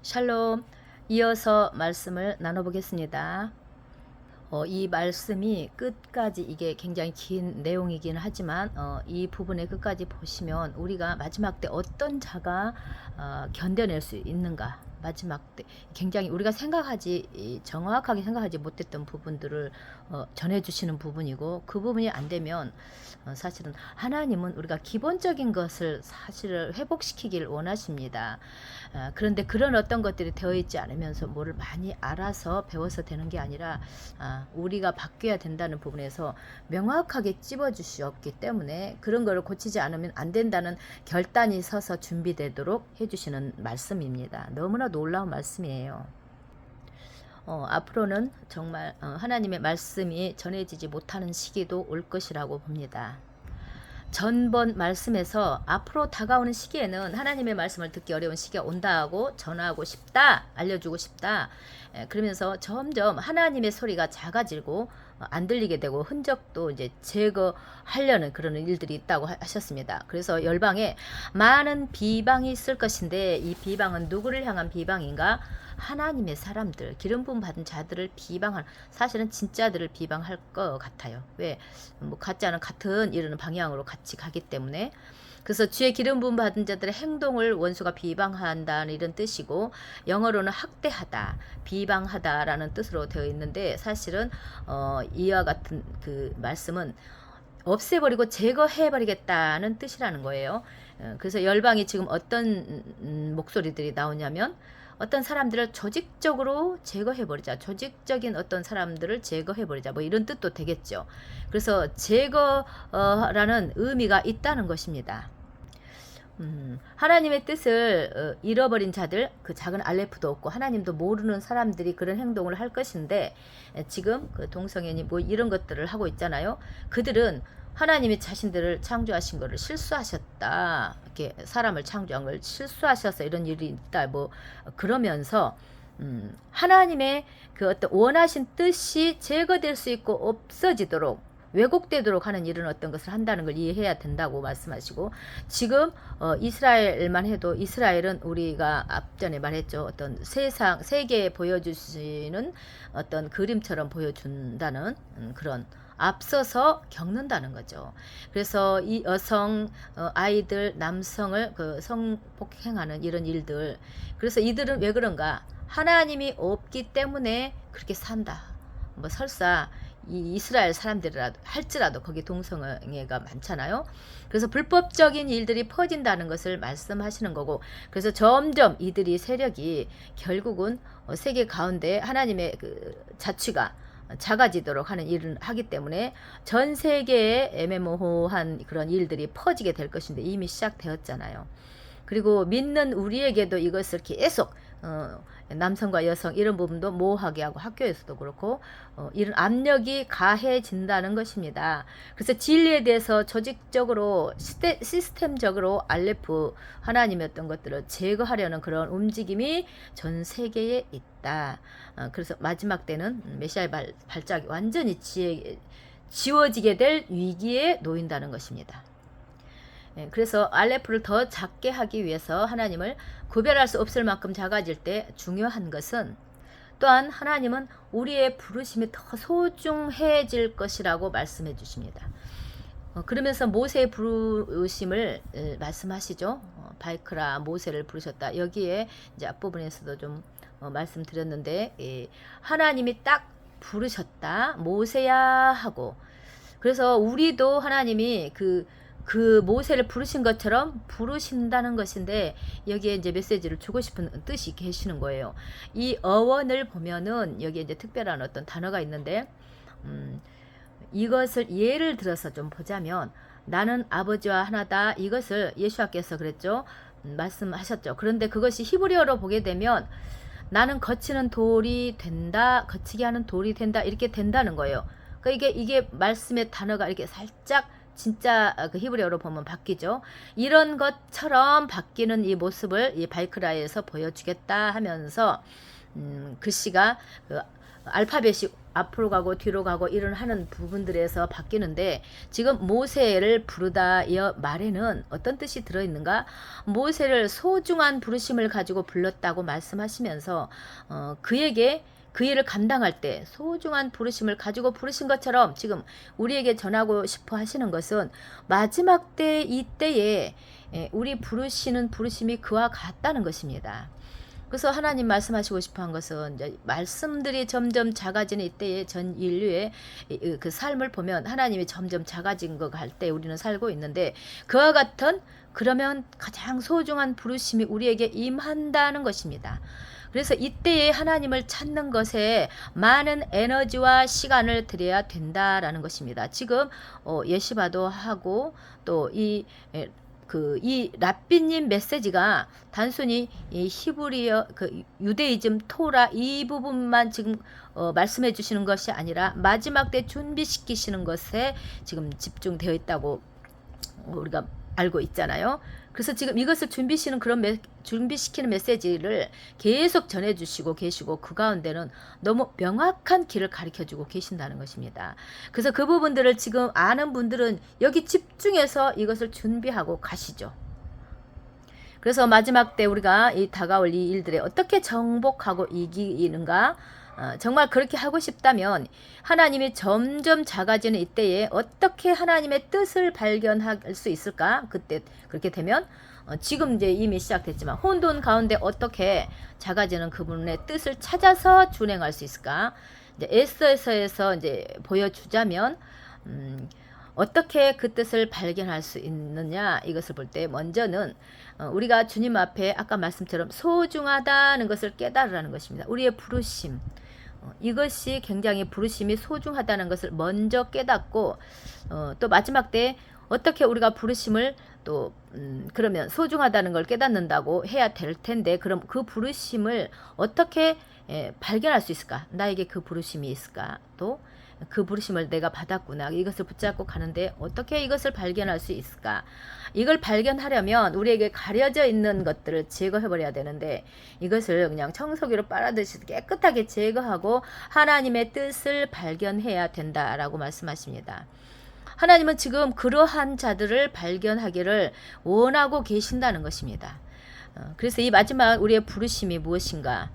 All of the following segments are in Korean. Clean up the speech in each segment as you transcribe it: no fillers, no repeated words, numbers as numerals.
샬롬. 이어서 말씀을 나눠보겠습니다. 이 말씀이 끝까지 이게 굉장히 긴 내용이긴 하지만 이 부분의 끝까지 보시면 우리가 마지막 때 어떤 자가 견뎌낼 수 있는가, 마지막 때 굉장히 우리가 정확하게 생각하지 못했던 부분들을 전해주시는 부분이고, 그 부분이 안 되면 사실은 하나님은 우리가 기본적인 것을 사실을 회복시키길 원하십니다. 그런데 그런 어떤 것들이 되어 있지 않으면서 뭐를 많이 알아서 배워서 되는 게 아니라 우리가 바뀌어야 된다는 부분에서 명확하게 찝어주시었기 때문에 그런 거를 고치지 않으면 안 된다는 결단이 서서 준비되도록 해주시는 말씀입니다. 너무나 놀라운 말씀이에요. 앞으로는 정말 하나님의 말씀이 전해지지 못하는 시기도 올 것이라고 봅니다. 전번 말씀에서 앞으로 다가오는 시기에는 하나님의 말씀을 듣기 어려운 시기가 온다고 전하고 싶다, 알려주고 싶다. 그러면서 점점 하나님의 소리가 작아지고 안 들리게 되고 흔적도 이제 제거하려는 그런 일들이 있다고 하셨습니다. 그래서 열방에 많은 비방이 있을 것인데, 이 비방은 누구를 향한 비방인가? 하나님의 사람들, 기름 부음 받은 자들을 비방한, 사실은 진짜들을 비방할 것 같아요. 왜? 가짜는 같은 이르는 방향으로 같이 가기 때문에. 그래서 주의 기름 부음 받은 자들의 행동을 원수가 비방한다는 이런 뜻이고, 영어로는 학대하다, 비방하다라는 뜻으로 되어 있는데, 사실은 이와 같은 그 말씀은 없애버리고 제거해버리겠다는 뜻이라는 거예요. 그래서 열방이 지금 어떤 목소리들이 나오냐면, 어떤 사람들을 조직적으로 제거해버리자, 조직적인 어떤 사람들을 제거해버리자, 뭐 이런 뜻도 되겠죠. 그래서 제거라는 의미가 있다는 것입니다. 하나님의 뜻을 잃어버린 자들, 그 작은 알레프도 없고 하나님도 모르는 사람들이 그런 행동을 할 것인데, 지금 그 동성애니 뭐 이런 것들을 하고 있잖아요. 그들은 하나님이 자신들을 창조하신 것을 실수하셨다, 이렇게 사람을 창조한 걸 실수하셔서 이런 일이 있다, 뭐 그러면서 하나님의 그 어떤 원하신 뜻이 제거될 수 있고 없어지도록, 왜곡되도록 하는 일은 어떤 것을 한다는 걸 이해해야 된다고 말씀하시고, 지금 이스라엘만 해도, 이스라엘은 우리가 앞전에 말했죠. 어떤 세계에 보여주시는 어떤 그림처럼 보여준다는 그런, 앞서서 겪는다는 거죠. 그래서 이 여성, 아이들, 남성을 그 성폭행하는 이런 일들, 그래서 이들은 왜 그런가? 하나님이 없기 때문에 그렇게 산다. 뭐 설사 이 이스라엘 사람들이라도 할지라도 거기 동성애가 많잖아요. 그래서 불법적인 일들이 퍼진다는 것을 말씀하시는 거고, 그래서 점점 이들이 세력이 결국은 세계 가운데 하나님의 그 자취가 작아지도록 하는 일을 하기 때문에 전 세계에 애매모호한 그런 일들이 퍼지게 될 것인데 이미 시작되었잖아요. 그리고 믿는 우리에게도 이것을 계속 남성과 여성 이런 부분도 모호하게 하고, 학교에서도 그렇고 이런 압력이 가해진다는 것입니다. 그래서 진리에 대해서 조직적으로 시스템적으로 알레프, 하나님의 어떤 것들을 제거하려는 그런 움직임이 전 세계에 있다. 그래서 마지막 때는 메시아의 발작이 완전히 지워지게 될 위기에 놓인다는 것입니다. 그래서 알레프를 더 작게 하기 위해서 하나님을 구별할 수 없을 만큼 작아질 때 중요한 것은, 또한 하나님은 우리의 부르심이 더 소중해질 것이라고 말씀해 주십니다. 그러면서 모세의 부르심을 말씀하시죠. 바이크라 모세를 부르셨다. 여기에 이제 앞부분에서도 좀 말씀드렸는데, 하나님이 딱 부르셨다, 모세야 하고. 그래서 우리도 하나님이 그 모세를 부르신 것처럼 부르신다는 것인데, 여기에 이제 메시지를 주고 싶은 뜻이 계시는 거예요. 이 어원을 보면은 여기에 이제 특별한 어떤 단어가 있는데, 이것을 예를 들어서 좀 보자면, 나는 아버지와 하나다, 이것을 예수님께서 그랬죠. 말씀하셨죠. 그런데 그것이 히브리어로 보게 되면 나는 거치는 돌이 된다, 거치게 하는 돌이 된다, 이렇게 된다는 거예요. 그러니까 이게 말씀의 단어가 이렇게 살짝 진짜 그 히브리어로 보면 바뀌죠. 이런 것처럼 바뀌는 이 모습을 이 바이크라에서 보여주겠다 하면서 글씨가 그 알파벳이 앞으로 가고 뒤로 가고 이런 하는 부분들에서 바뀌는데, 지금 모세를 부르다 이 말에는 어떤 뜻이 들어있는가? 모세를 소중한 부르심을 가지고 불렀다고 말씀하시면서 그에게 그 일을 감당할 때 소중한 부르심을 가지고 부르신 것처럼 지금 우리에게 전하고 싶어 하시는 것은 마지막 때 이때에 우리 부르시는 부르심이 그와 같다는 것입니다. 그래서 하나님 말씀하시고 싶어 한 것은, 이제 말씀들이 점점 작아지는 이때의 전 인류의 그 삶을 보면 하나님이 점점 작아진 것 할 때 우리는 살고 있는데, 그와 같은, 그러면 가장 소중한 부르심이 우리에게 임한다는 것입니다. 그래서 이때에 하나님을 찾는 것에 많은 에너지와 시간을 들여야 된다라는 것입니다. 지금 예시바도 하고 또 이 랍비님 메시지가 단순히 이 히브리어, 그 유대이즘, 토라 이 부분만 지금 말씀해 주시는 것이 아니라 마지막 때 준비시키시는 것에 지금 집중되어 있다고 우리가 알고 있잖아요. 그래서 지금 이것을 준비시키는 메시지를 계속 전해주시고 계시고, 그 가운데는 너무 명확한 길을 가르쳐주고 계신다는 것입니다. 그래서 그 부분들을 지금 아는 분들은 여기 집중해서 이것을 준비하고 가시죠. 그래서 마지막 때 우리가 이 다가올 이 일들에 어떻게 정복하고 이기는가, 정말 그렇게 하고 싶다면 하나님이 점점 작아지는 이때에 어떻게 하나님의 뜻을 발견할 수 있을까? 그때 그렇게 되면 지금 이제 이미 시작됐지만 혼돈 가운데 어떻게 작아지는 그분의 뜻을 찾아서 준행할 수 있을까? 이제 에스더에서 이제 보여주자면 어떻게 그 뜻을 발견할 수 있느냐, 이것을 볼 때 먼저는 우리가 주님 앞에 아까 말씀처럼 소중하다는 것을 깨달으라는 것입니다. 우리의 부르심, 이것이 굉장히 부르심이 소중하다는 것을 먼저 깨닫고, 또 마지막 때 어떻게 우리가 부르심을 또 그러면 소중하다는 걸 깨닫는다고 해야 될 텐데, 그럼 그 부르심을 어떻게 발견할 수 있을까? 나에게 그 부르심이 있을까? 또 그 부르심을 내가 받았구나, 이것을 붙잡고 가는데 어떻게 이것을 발견할 수 있을까? 이걸 발견하려면 우리에게 가려져 있는 것들을 제거해 버려야 되는데, 이것을 그냥 청소기로 빨아들이시 깨끗하게 제거하고 하나님의 뜻을 발견해야 된다라고 말씀하십니다. 하나님은 지금 그러한 자들을 발견하기를 원하고 계신다는 것입니다. 그래서 이 마지막 우리의 부르심이 무엇인가,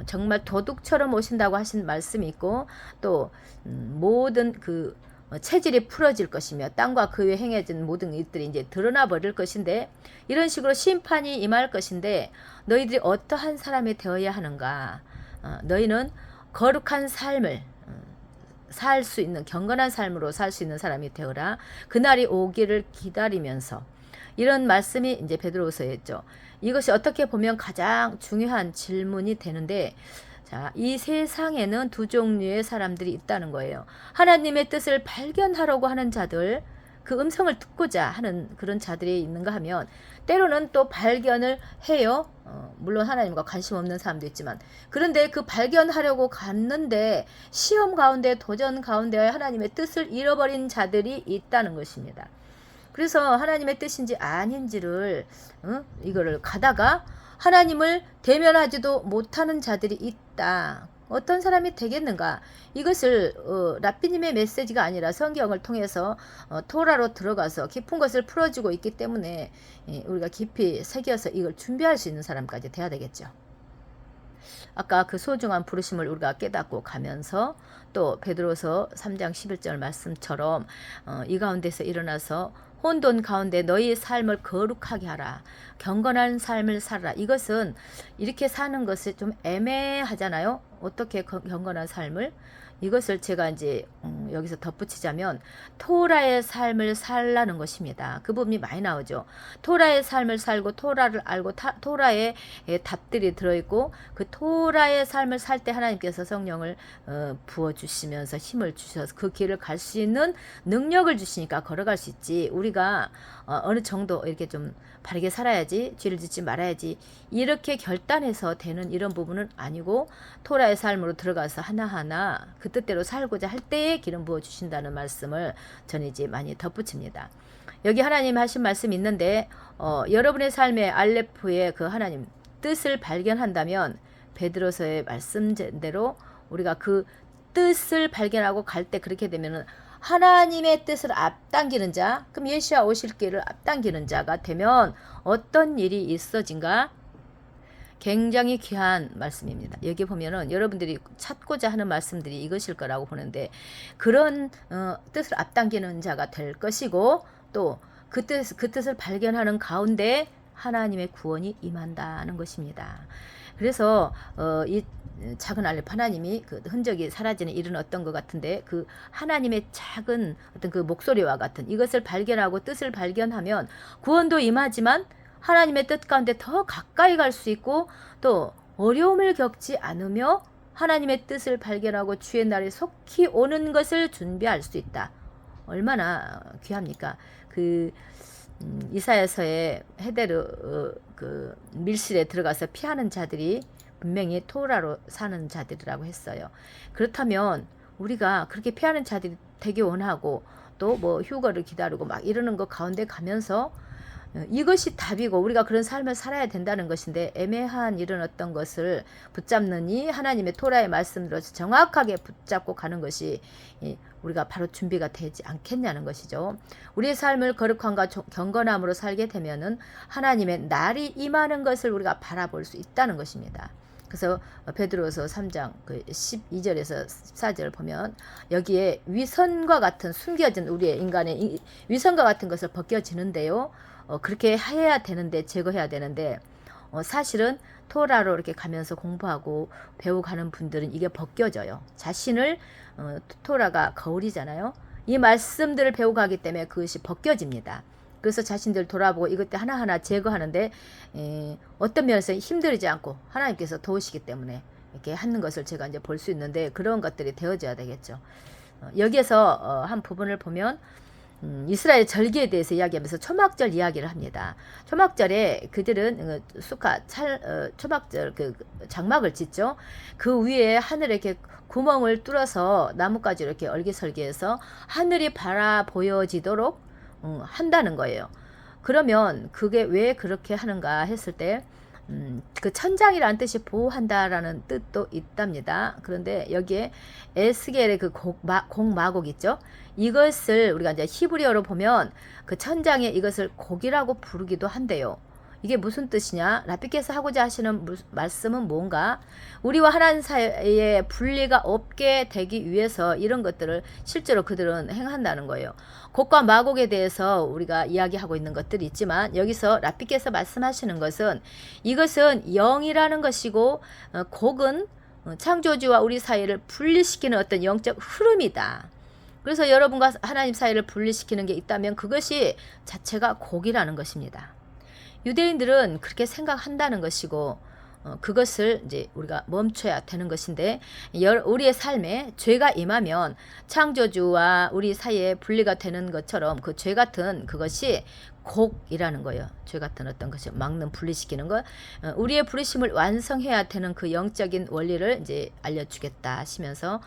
정말 도둑처럼 오신다고 하신 말씀이 있고, 또 모든 그 체질이 풀어질 것이며 땅과 그 위에 행해진 모든 일들이 이제 드러나 버릴 것인데, 이런 식으로 심판이 임할 것인데, 너희들이 어떠한 사람이 되어야 하는가? 너희는 거룩한 삶을 살 수 있는, 경건한 삶으로 살 수 있는 사람이 되어라. 그날이 오기를 기다리면서, 이런 말씀이 이제 베드로서에 있죠. 이것이 어떻게 보면 가장 중요한 질문이 되는데, 자, 이 세상에는 두 종류의 사람들이 있다는 거예요. 하나님의 뜻을 발견하려고 하는 자들, 그 음성을 듣고자 하는 그런 자들이 있는가 하면, 때로는 또 발견을 해요. 물론 하나님과 관심 없는 사람도 있지만, 그런데 그 발견하려고 갔는데 시험 가운데, 도전 가운데 하나님의 뜻을 잃어버린 자들이 있다는 것입니다. 그래서 하나님의 뜻인지 아닌지를 이거를 가다가 하나님을 대면하지도 못하는 자들이 있다. 어떤 사람이 되겠는가? 이것을 랍비님의 메시지가 아니라 성경을 통해서 토라로 들어가서 깊은 것을 풀어주고 있기 때문에 우리가 깊이 새겨서 이걸 준비할 수 있는 사람까지 돼야 되겠죠. 아까 그 소중한 부르심을 우리가 깨닫고 가면서, 또 베드로서 3장 11절 말씀처럼 이 가운데서 일어나서 혼돈 가운데 너희의 삶을 거룩하게 하라, 경건한 삶을 살아라. 이것은 이렇게 사는 것이 좀 애매하잖아요. 어떻게 경건한 삶을, 이것을 제가 이제 여기서 덧붙이자면 토라의 삶을 살라는 것입니다. 그 부분이 많이 나오죠. 토라의 삶을 살고 토라를 알고 토라의 답들이 들어있고, 그 토라의 삶을 살 때 하나님께서 성령을 부어주시면서 힘을 주셔서 그 길을 갈 수 있는 능력을 주시니까 걸어갈 수 있지, 우리가 어느 정도 이렇게 좀 바르게 살아야지, 죄를 짓지 말아야지, 이렇게 결단해서 되는 이런 부분은 아니고, 토라의 삶으로 들어가서 하나하나 그 뜻대로 살고자 할 때에 기름 부어주신다는 말씀을 저는 이제 많이 덧붙입니다. 여기 하나님 하신 말씀이 있는데, 여러분의 삶의 알레프의 그 하나님 뜻을 발견한다면 베드로서의 말씀대로 우리가 그 뜻을 발견하고 갈 때 그렇게 되면은 하나님의 뜻을 앞당기는 자, 그럼 예시와 오실 길을 앞당기는 자가 되면 어떤 일이 있어진가? 굉장히 귀한 말씀입니다. 여기 보면은 여러분들이 찾고자 하는 말씀들이 이것일 거라고 보는데, 그런 뜻을 앞당기는 자가 될 것이고, 또 그 뜻을 발견하는 가운데 하나님의 구원이 임한다는 것입니다. 그래서 이 작은 알렙, 하나님이 그 흔적이 사라지는 일은 어떤 것 같은데, 그 하나님의 작은 어떤 그 목소리와 같은 이것을 발견하고 뜻을 발견하면 구원도 임하지만 하나님의 뜻 가운데 더 가까이 갈 수 있고, 또 어려움을 겪지 않으며 하나님의 뜻을 발견하고 주의 날이 속히 오는 것을 준비할 수 있다. 얼마나 귀합니까? 그 이사야서의 헤데르 그 밀실에 들어가서 피하는 자들이 분명히 토라로 사는 자들이라고 했어요. 그렇다면 우리가 그렇게 피하는 자들이 되게 원하고, 또 뭐 휴거를 기다리고 막 이러는 것 가운데 가면서 이것이 답이고 우리가 그런 삶을 살아야 된다는 것인데, 애매한 이런 어떤 것을 붙잡느니 하나님의 토라의 말씀으로 정확하게 붙잡고 가는 것이 우리가 바로 준비가 되지 않겠냐는 것이죠. 우리의 삶을 거룩함과 경건함으로 살게 되면은 하나님의 날이 임하는 것을 우리가 바라볼 수 있다는 것입니다. 그래서 베드로서 3장 그 12절에서 14절 보면 여기에 위선과 같은 숨겨진 우리의 인간의 위선과 같은 것을 벗겨지는데요. 그렇게 해야 되는데, 제거해야 되는데, 사실은 토라로 이렇게 가면서 공부하고 배워가는 분들은 이게 벗겨져요. 자신을 토라가 거울이잖아요. 이 말씀들을 배워가기 때문에 그것이 벗겨집니다. 그래서 자신들 돌아보고 이것들 하나하나 제거하는데 어떤 면에서 힘들지 않고 하나님께서 도우시기 때문에 이렇게 하는 것을 제가 이제 볼 수 있는데, 그런 것들이 되어져야 되겠죠. 여기에서 한 부분을 보면 이스라엘 절기에 대해서 이야기하면서 초막절 이야기를 합니다. 초막절에 그들은 초막절 그 장막을 짓죠. 그 위에 하늘에 이렇게 구멍을 뚫어서 나뭇가지로 이렇게 얼기설기해서 하늘이 바라 보여지도록 한다는 거예요. 그러면 그게 왜 그렇게 하는가 했을 때 그 천장이라는 뜻이 보호한다라는 뜻도 있답니다. 그런데 여기에 에스겔의 그 곡마곡 있죠. 이것을 우리가 이제 히브리어로 보면 그 천장에 이것을 곡이라고 부르기도 한대요. 이게 무슨 뜻이냐? 라피께서 하고자 하시는 말씀은 뭔가? 우리와 하나님 사이에 분리가 없게 되기 위해서 이런 것들을 실제로 그들은 행한다는 거예요. 곡과 마곡에 대해서 우리가 이야기하고 있는 것들이 있지만, 여기서 라피께서 말씀하시는 것은 이것은 영이라는 것이고, 곡은 창조주와 우리 사이를 분리시키는 어떤 영적 흐름이다. 그래서 여러분과 하나님 사이를 분리시키는 게 있다면 그것이 자체가 곡이라는 것입니다. 유대인들은 그렇게 생각한다는 것이고, 그것을 이제 우리가 멈춰야 되는 것인데, 우리의 삶에 죄가 임하면 창조주와 우리 사이에 분리가 되는 것처럼 그 죄 같은 그것이 곡이라는 거예요. 죄 같은 어떤 것이 막는 분리시키는 것, 우리의 부르심을 완성해야 되는 그 영적인 원리를 이제 알려주겠다 하시면서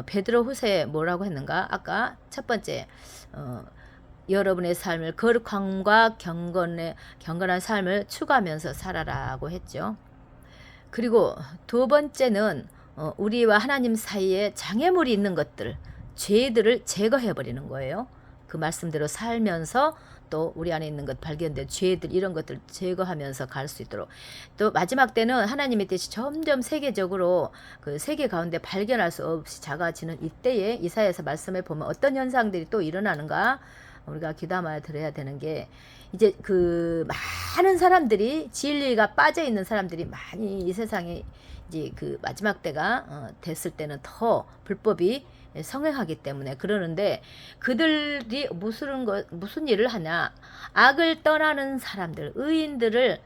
베드로 후서에 뭐라고 했는가? 아까 첫 번째 여러분의 삶을 거룩함과 경건한 삶을 추구하면서 살아라고 했죠. 그리고 두 번째는 우리와 하나님 사이에 장애물이 있는 것들, 죄들을 제거해버리는 거예요. 그 말씀대로 살면서 또 우리 안에 있는 것 발견된 죄들, 이런 것들 제거하면서 갈 수 있도록. 또 마지막 때는 하나님의 뜻이 점점 세계적으로 그 세계 가운데 발견할 수 없이 작아지는 이때에 이사야서 말씀에 보면 어떤 현상들이 또 일어나는가 우리가 귀담아 들어야 되는 게, 이제 그 많은 사람들이 진리가 빠져 있는 사람들이 많이 이 세상에 이제 그 마지막 때가 됐을 때는 더 불법이 성행하기 때문에 그러는데, 그들이 무슨 일을 하냐? 악을 떠나는 사람들, 의인들을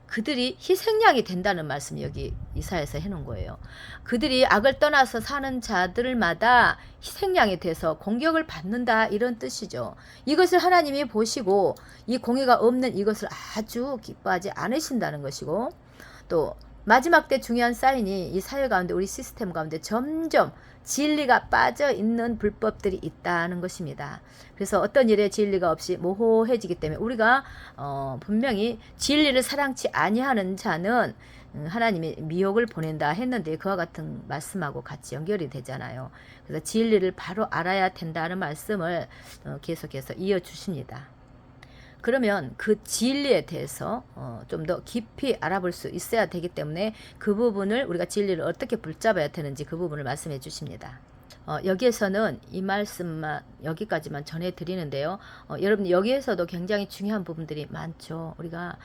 그들이 희생양이 된다는 말씀 여기 이사야서 해놓은 거예요. 그들이 악을 떠나서 사는 자들마다 희생양이 돼서 공격을 받는다, 이런 뜻이죠. 이것을 하나님이 보시고 이 공의가 없는 이것을 아주 기뻐하지 않으신다는 것이고, 또 마지막 때 중요한 사인이 이 사회 가운데, 우리 시스템 가운데 점점 진리가 빠져 있는 불법들이 있다는 것입니다. 그래서 어떤 일에 진리가 없이 모호해지기 때문에 우리가 분명히 진리를 사랑치 아니하는 자는 하나님이 미혹을 보낸다 했는데 그와 같은 말씀하고 같이 연결이 되잖아요. 그래서 진리를 바로 알아야 된다는 말씀을 계속해서 이어주십니다. 그러면 그 진리에 대해서 좀 더 깊이 알아볼 수 있어야 되기 때문에 그 부분을 우리가 진리를 어떻게 붙잡아야 되는지 그 부분을 말씀해 주십니다. 여기에서는 이 말씀만 여기까지만 전해드리는데요. 여러분 여기에서도 굉장히 중요한 부분들이 많죠. 우리가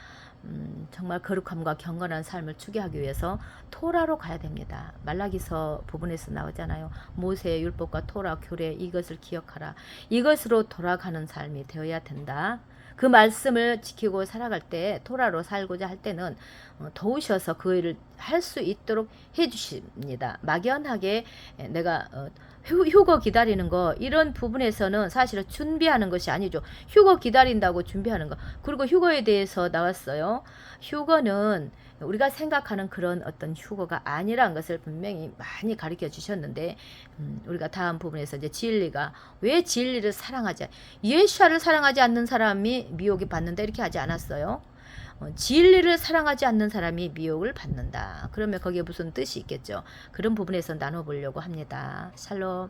정말 거룩함과 경건한 삶을 추게 하기 위해서 토라로 가야 됩니다. 말라기서 부분에서 나오잖아요. 모세의 율법과 토라 규례 이것을 기억하라. 이것으로 돌아가는 삶이 되어야 된다. 그 말씀을 지키고 살아갈 때 토라로 살고자 할 때는 도우셔서 그 일을 할 수 있도록 해주십니다. 막연하게 내가 휴거 기다리는 거 이런 부분에서는 사실은 준비하는 것이 아니죠. 휴거 기다린다고 준비하는 거. 그리고 휴거에 대해서 나왔어요. 휴거는 우리가 생각하는 그런 어떤 휴거가 아니란 것을 분명히 많이 가르쳐 주셨는데 우리가 다음 부분에서 이제 진리가 왜 진리를 사랑하지 예수를 사랑하지 않는 사람이 미혹이 받는다 이렇게 하지 않았어요. 진리를 사랑하지 않는 사람이 미혹을 받는다. 그러면 거기에 무슨 뜻이 있겠죠. 그런 부분에서 나눠보려고 합니다. 샬롬.